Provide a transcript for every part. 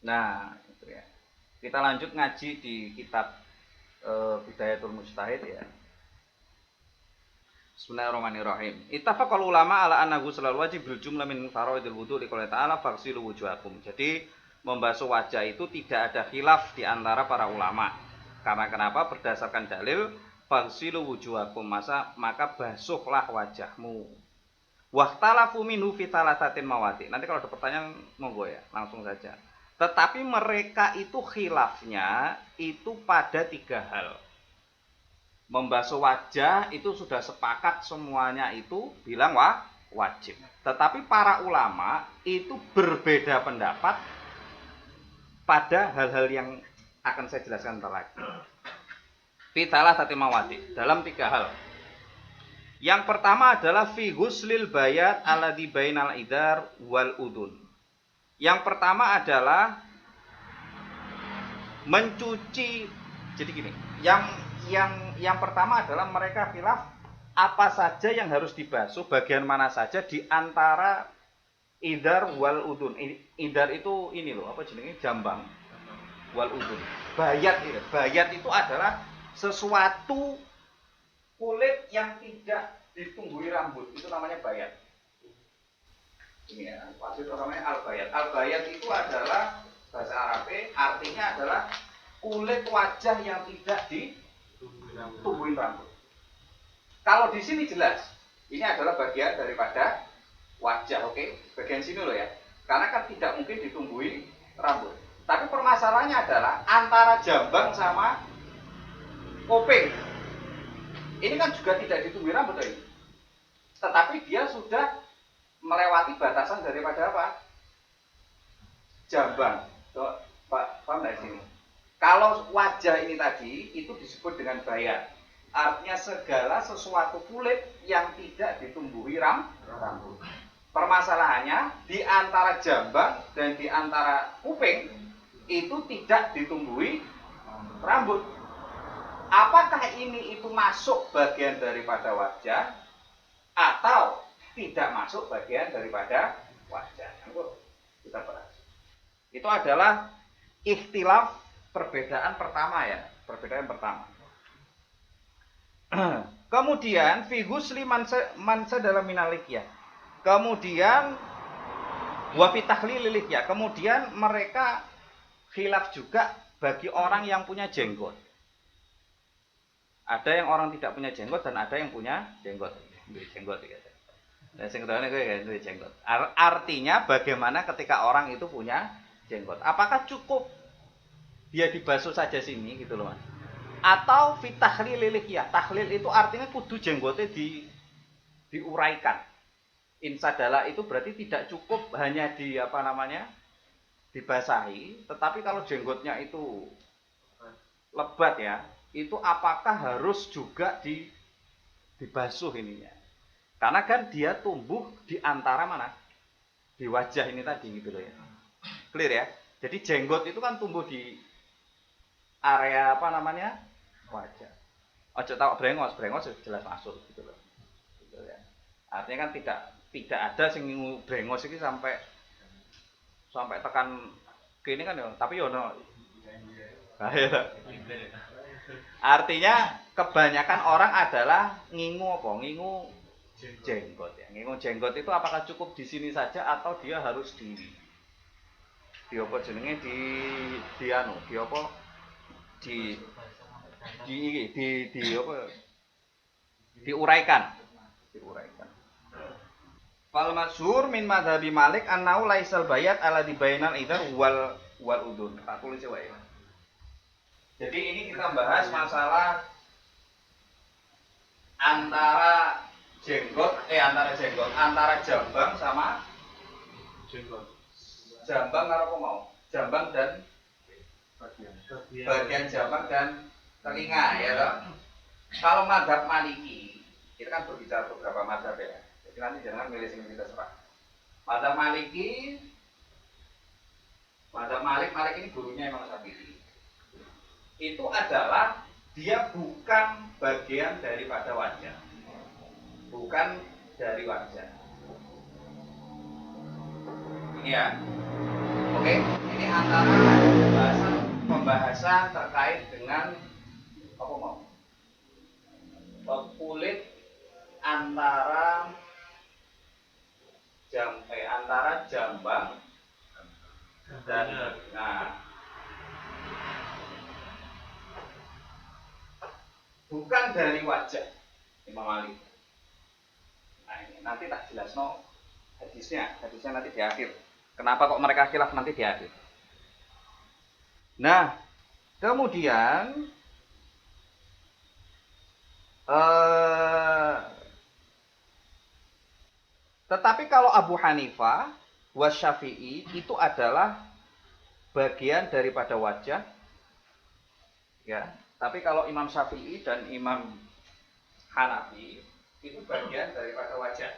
Nah, itu ya. Kita lanjut ngaji di kitab Bidayatul Mujtahid ya. Bismillahirrahmanirrahim. Ittafaqal ulama ala annahu shalal wajib bil jumlah min faraidil wudu liqouli ta'ala faghsilu wujuhakum. Jadi membasuh wajah itu tidak ada khilaf di antara para ulama. Karena kenapa? Berdasarkan dalil faghsilu wujuhakum, maka basuhlah wajahmu. Wahtalafu minhu fi thalathatin mawadi'. Nanti kalau ada pertanyaan monggo ya, langsung saja. Tetapi mereka itu khilafnya itu pada 3 hal. Membasuh wajah itu sudah sepakat semuanya itu bilang wajib. Tetapi para ulama itu berbeda pendapat pada hal-hal yang akan saya jelaskan ntar lagi. Fitalah tati mawadi, dalam 3 hal. Yang pertama adalah fi ghuslil bayat alladhi bainal idar wal udun. Yang pertama adalah mencuci. Jadi gini, yang pertama adalah mereka khilaf apa saja yang harus dibasuh, bagian mana saja di antara idar wal udun. Idar itu ini loh, apa jenenge, jambang. Wal udun. Bayat itu adalah sesuatu kulit yang tidak ditumbuhi rambut, itu namanya bayat. Ini ya, pasti namanya al-bayat. Al-bayat itu adalah bahasa Arabnya artinya adalah kulit wajah yang tidak ditumbuhin rambut. Kalau di sini jelas, ini adalah bagian daripada wajah, oke? Bagian sini loh ya. Karena kan tidak mungkin ditumbuhi rambut. Tapi permasalahannya adalah antara jambang sama kuping. Ini kan juga tidak ditumbuhi rambut loh ini. Tetapi dia sudah melewati batasan daripada apa? Jambang. Tuh, Pak, paham nggak sini? Kalau wajah ini tadi itu disebut dengan bayat. Artinya segala sesuatu kulit yang tidak ditumbuhi rambut. Permasalahannya di antara jambang dan di antara kuping itu tidak ditumbuhi rambut. Apakah ini itu masuk bagian daripada wajah atau tidak masuk bagian daripada wajah? Kita bahas. Itu adalah ikhtilaf, perbedaan pertama ya, perbedaan pertama. Kemudian fi ghusli mansa dalam minalikyah. Kemudian wa fi tahlilil lihyah. Kemudian mereka khilaf juga bagi orang yang punya jenggot. Ada yang orang tidak punya jenggot dan ada yang punya jenggot. Jenggot ya. Nah, jenggot. Artinya bagaimana ketika orang itu punya jenggot? Apakah cukup dia dibasuh saja sini gitu loh Mas? Atau fitahlil lihyah. Tahlil itu artinya kudu jenggotnya diuraikan. Insadala itu berarti tidak cukup hanya dibasahi, tetapi kalau jenggotnya itu lebat ya, itu apakah harus juga dibasuh ininya? Karena kan dia tumbuh di antara mana? Di wajah ini tadi gitu loh ya. Clear ya? Jadi jenggot itu kan tumbuh di area wajah. Ojo tahu brengos jelas masuk gitu loh. Gitu ya. Artinya kan tidak ada sing brengos iki sampai tekan kene kan ya, tapi yo ono. Artinya kebanyakan orang adalah ngingu apa? Ngingu jenggot ya. Ngingu jenggot itu apakah cukup di sini saja atau dia harus di apa jenenge diuraikan. Fal masyhur min madzhabi Malik annau laisal bayat ala dibainal idar wal udun. Tak tulis wae. Jadi ini kita bahas masalah antara jambang sama jenggot. Jambang karo apa mau? Jambang dan bagian jambang dan telinga ya toh. Kalau mazhab Maliki, kita kan berbicara beberapa mazhab ya. Jadi nanti jangan milih sing kita serah. Mazhab Malik ini gurunya Imam Syafi'i. Itu adalah dia bukan bagian daripada wajah. Bukan dari wajah. Ini ya. Oke, ini antara pembahasan terkait dengan apa mau? Kulit antara antara jambang dan bukan dari wajah Imam Ali. Nah ini nanti tak jelas hadisnya nanti di akhir. Kenapa kok mereka khilaf nanti di akhir. Nah kemudian tetapi kalau Abu Hanifah Wasyafi'i itu adalah bagian daripada wajah, ya. Tapi kalau Imam Syafi'i dan Imam Hanafi itu bagian daripada wajah.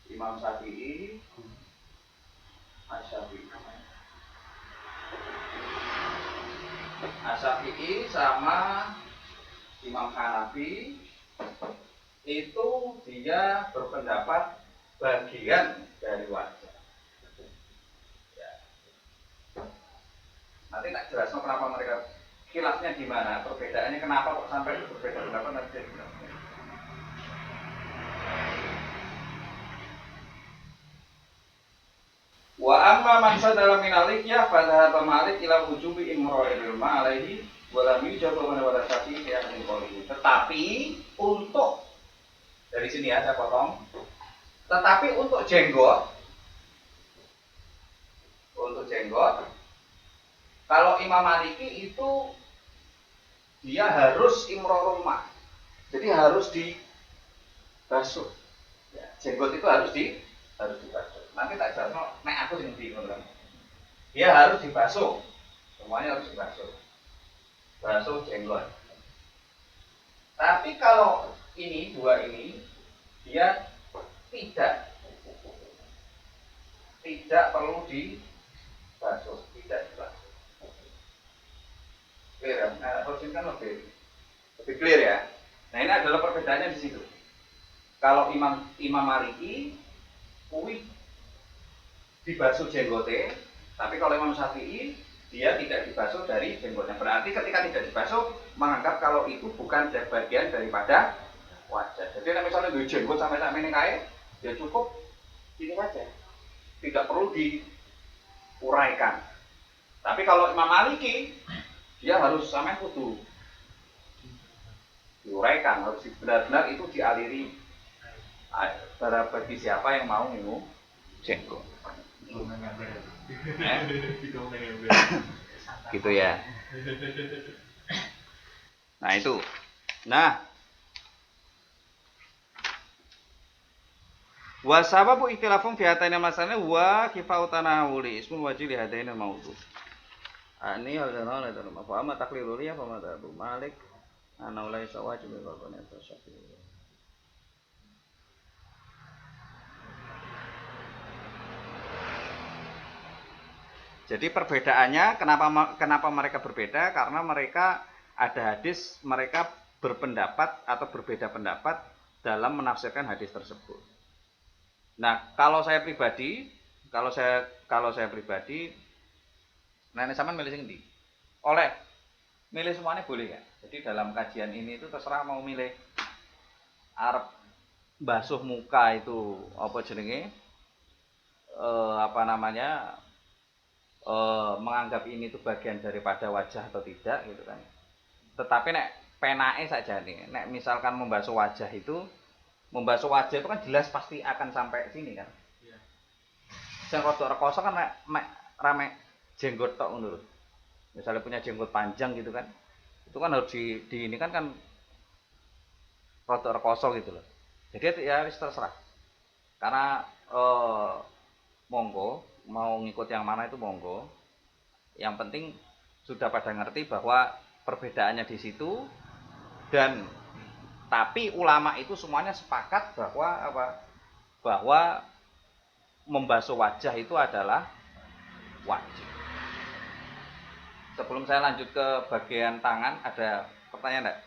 Imam Syafi'i, Asyafi'i sama Imam Hanafi itu dia berpendapat bagian dari wajah. Ya. Nanti tak jelaskan kenapa mereka khilafnya di mana, perbedaannya kenapa kok sampai berbeda pendapat nanti. Wa amma man sadara min alikya fa dhahaba malik ila wujubi imra'il ma alaihi wa lam yujab wa syafi'i ya min qawlihi. Tetapi untuk dari sini ya saya potong. Tetapi untuk jenggot kalau Imam Maliki itu dia harus imra'ul ma. Jadi harus dibasuh. Ya, jenggot itu harus dibasuh. Nanti tak jelas nek aku sing bingung. Dia harus dibasuh. Semuanya harus dibasuh. Basuh jenggot. Tapi kalau ini dua ini dia tidak perlu dibasuh, tidak dibasuh. Clear ya? Nah, kalau ini kan lebih clear ya. Nah ini adalah perbedaannya di situ. Kalau Imam Maliki kuwi dibasuh jenggote, tapi kalau Imam Syafi'i dia tidak dibasuh dari jenggotnya. Berarti ketika tidak dibasuh menganggap kalau itu bukan bagian daripada wajah. Jadi misalnya duwe jenggot sampai ini kae, ya cukup ini saja. Tidak perlu diuraikan. Tapi kalau Imam Maliki dia harus sampai kudu diuraikan, harus benar-benar itu dialiri bagi siapa yang mau minum jenggot. Gitu ya. Nah itu. Nah, wa sababu ikhtilafum fi hataini masalahnya wa kifau tanawuli ismul wajib li hadaini maudu. Ini hal dan hal itu apa ama taklirul ya apa mata Abu Malik ana ulai sawajib bil qalbani tasyafi. Jadi perbedaannya kenapa mereka berbeda? Karena mereka ada hadis mereka berpendapat atau berbeda pendapat dalam menafsirkan hadis tersebut. Nah, kalau saya pribadi, nenek sampean milih sing ndi? Oleh milih semuanya boleh ya. Jadi dalam kajian ini itu terserah mau milih arep basuh muka itu apa jenenge? Menganggap ini itu bagian daripada wajah atau tidak gitu kan. Tetapi nek penake saja nih, nek misalkan membasuh wajah itu kan jelas pasti akan sampai sini kan. Iya. Sing rada rekoso kan mek rame jenggot tok ngono lho. Misalnya punya jenggot panjang gitu kan. Itu kan harus di ini kan rada rekoso gitu loh. Jadi ya wis terserah. Karena monggo mau ngikut yang mana itu monggo. Yang penting sudah pada ngerti bahwa perbedaannya di situ dan tapi ulama itu semuanya sepakat bahwa membasuh wajah itu adalah wajib. Sebelum saya lanjut ke bagian tangan, ada pertanyaan enggak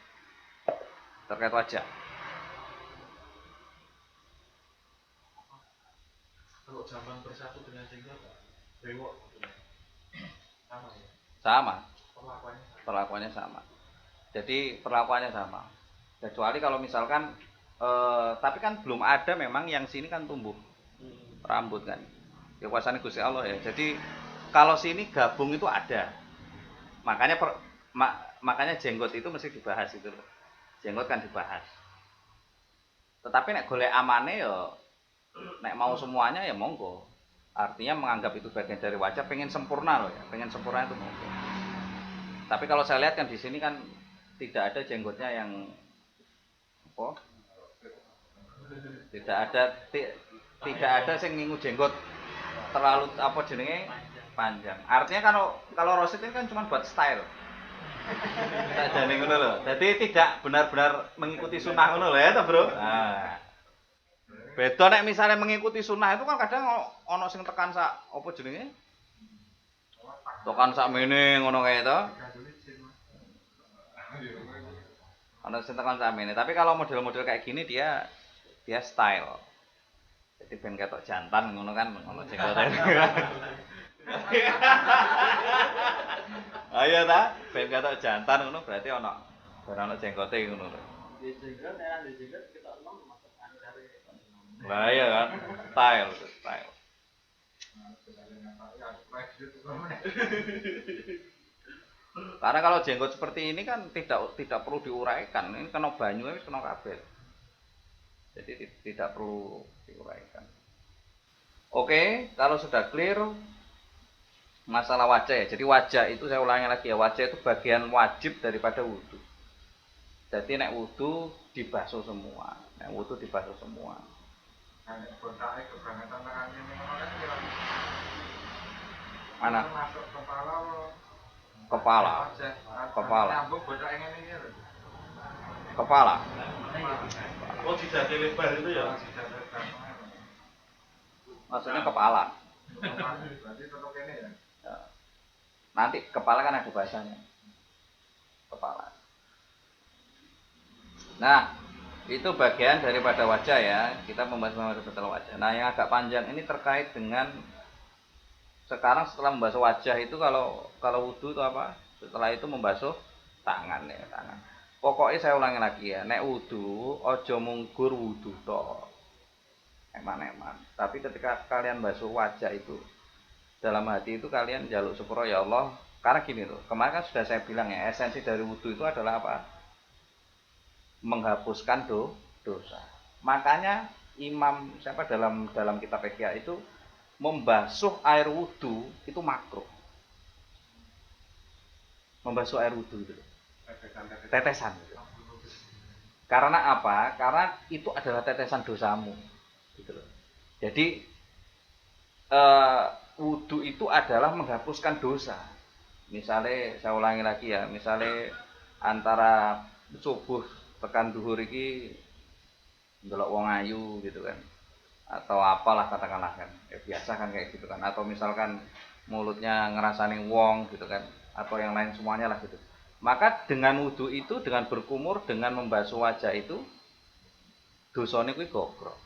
terkait wajah? zaman bersatu dengan jenggot bewok sama ya? Sama, Perlakuannya sama. perlakuannya sama. Jadi perlakuannya sama. Kecuali kalau misalkan tapi kan belum ada memang yang sini kan tumbuh rambut kan. Ya kuasanya Gusti Allah ya. Jadi kalau sini gabung itu ada. Makanya makanya jenggot itu mesti dibahas itu loh. Jenggot kan dibahas. Tetapi nek golek amane ya nek mau semuanya ya monggo. Artinya menganggap itu bagian dari wajah, pengen sempurna loh ya. Pengen sempurna itu monggo. Tapi kalau saya lihat kan di sini kan tidak ada jenggotnya yang apa? Tidak ada yang ngingu jenggot terlalu apa jenenge panjang. Artinya kalau Rosid ini kan cuma buat style. Tak jane ngono lho. Jadi tidak benar-benar mengikuti sunnah ngono lho ya toh, Bro. Nah. Beda nek misalnya mengikuti sunnah itu kan kadang ono sing tekan sak apa jenenge? Tekan sak mene ngono kae to. Ono sing tekan sak mene. Tapi kalau model-model kayak gini dia style. Jadi ben ketok jantan ngono kan ono jenggote. Ayo ta, ben ketok jantan ngono berarti ono jenggote ngono lho. Di jenggot era di jenggot kita omong masuk ancare. Lah iya kan, style. Karena kalau jenggot seperti ini kan tidak perlu diuraikan, ini kena banyu wis kena kabel. Jadi tidak perlu diuraikan. Oke, kalau sudah clear masalah wajah ya. Jadi wajah itu saya ulangi lagi ya, wajah itu bagian wajib daripada wudu. Jadi nek wudu dibasuh semua. Mana? Kepala. Oh, tidak lebar itu ya? Maksudnya kepala. Nanti kepala kan ada bahasanya. Kepala. Nah, itu bagian daripada wajah ya. Kita membahas setelah wajah. Nah, yang agak panjang ini terkait dengan sekarang setelah membasuh wajah itu kalau wudu itu apa? Setelah itu membasuh tangan ya, tangan. Pokoknya saya ulangi lagi ya, nek wudu ojo munggur wudu tok. Eman-eman. Tapi ketika kalian basuh wajah itu dalam hati itu kalian jaluk syukur ya Allah. Karena gini loh, kemarin kan sudah saya bilang ya, esensi dari wudu itu adalah apa? Menghapuskan dosa. Makanya Imam siapa dalam kitab Ihya itu membasuh air wudu itu makruh. Membasuh air wudu itu. Tetesan. Karena apa? Karena itu adalah tetesan dosamu. Gitu loh. Jadi wudu itu adalah menghapuskan dosa. Misalnya saya ulangi lagi ya, misalnya antara subuh tekan duhur iki ndelok wong ayu gitu kan. Atau apalah katakanlah kan. Ya biasa kan kayak gitu kan. Atau misalkan mulutnya ngerasani wong gitu kan. Atau yang lain semuanya lah gitu. Maka dengan wudu itu, dengan berkumur, dengan membasuh wajah itu dosane kuwi gogrok.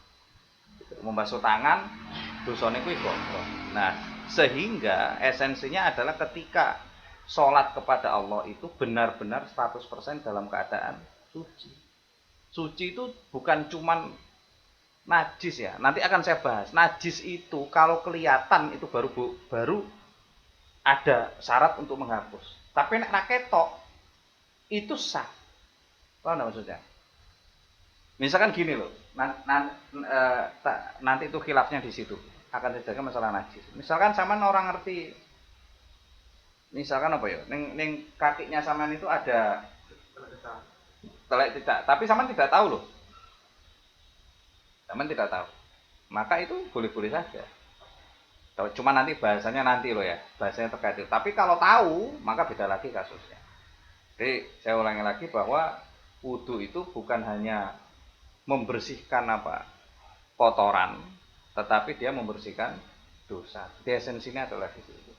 Membasuh tangan dosane kuwi gogrok. Nah, sehingga esensinya adalah ketika sholat kepada Allah itu benar-benar 100% dalam keadaan suci. Suci itu bukan cuman najis ya. Nanti akan saya bahas. Najis itu kalau kelihatan itu baru ada syarat untuk menghapus. Tapi nek ra ketok itu sah. Paham enggak maksudnya? Misalkan gini loh. Nanti itu khilafnya di situ. Akan terjaga masalah najis. Misalkan sampean orang ngerti, misalkan apa ya? Ning kakinya sampean itu ada telek tidak, tapi sampean tidak tahu loh. Sampean tidak tahu. Maka itu boleh-boleh saja. Cuma nanti bahasanya nanti loh ya. Bahasanya terkait itu. Tapi kalau tahu, maka beda lagi kasusnya. Jadi saya ulangi lagi bahwa wudu itu bukan hanya membersihkan kotoran, tetapi dia membersihkan dosa. Jadi esensinya adalah di situ.